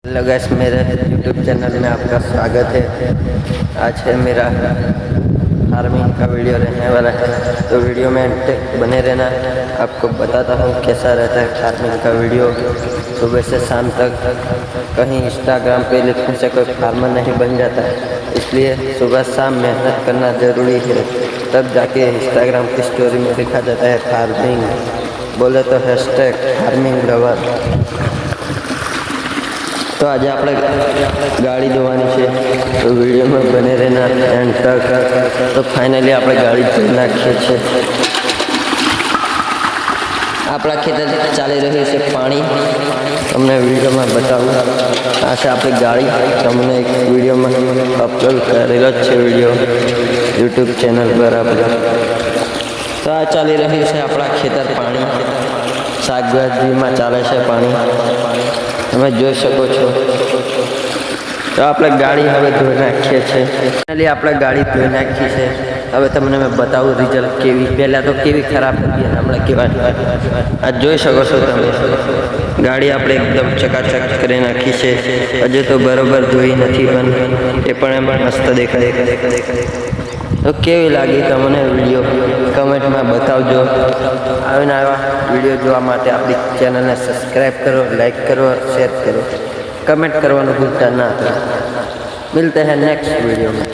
Hello guys, मेरे YouTube channel में आपका स्वागत है। आज है मेरा फार्मिंग का वीडियो रहने वाला है, तो वीडियो में अंत तक बने रहना। आपको बताता हूँ कैसा रहता है फार्मिंग का वीडियो। सुबह से शाम तक कहीं इंस्टाग्राम पे लिखने से कोई फार्मर नहीं बन जाता है, इसलिए सुबह शाम मेहनत करना ज़रूरी है, तब जाके इंस्टाग्राम की स्टोरी में लिखा जाता है फार्मिंग। बोले तो हैशटैग फार्मिंग लवर। तो आज આપણે ગાડી ધોવાની છે, તો વિડીયોમાં બને રહેના એન્ડ તક। તો ફાઇનલી આપણે ગાડી ધોઈ નાખીએ છીએ। આપણા ખેતર ચાલી રહ્યું છે પાણી, તમને વિડીયોમાં બતાવું। આ છે આપણી ગાડી, તમને એક વિડીયોમાં અપલોડ કરેલો જ છે વિડીયો યુટ્યુબ ચેનલ પર આપણે। તો આ ચાલી રહ્યું છે આપણા ખેતર પાણી, શાકભાજીમાં ચાલે છે પાણી, તમે જોઈ શકો છો। તો આપણે ગાડી હવે ધોઈ નાખીએ છીએ। ફાઇનલી આપણે ગાડી ધોઈ નાખી છે। હવે તમને મેં બતાવું રિઝલ્ટ કેવી, પહેલાં તો કેવી ખરાબ હતી અને હમણાં કેવા। આ જોઈ શકો છો તમે, ગાડી આપણે એકદમ ચકાચક કરી નાખી છે। હજુ તો બરોબર ધોઈ નથી, પણ એ પણ એમાં મસ્ત દેખાય। તો કેવી લાગી તમને વિડીયો કમેન્ટમાં બતાવજો। આવીને આવા વિડીયો જોવા માટે આપણી ચેનલને સબસ્ક્રાઈબ કરો, લાઈક કરો, શેર કરો, कमेंट करवाना भूलता ना। मिलते हैं नेक्स्ट वीडियो में।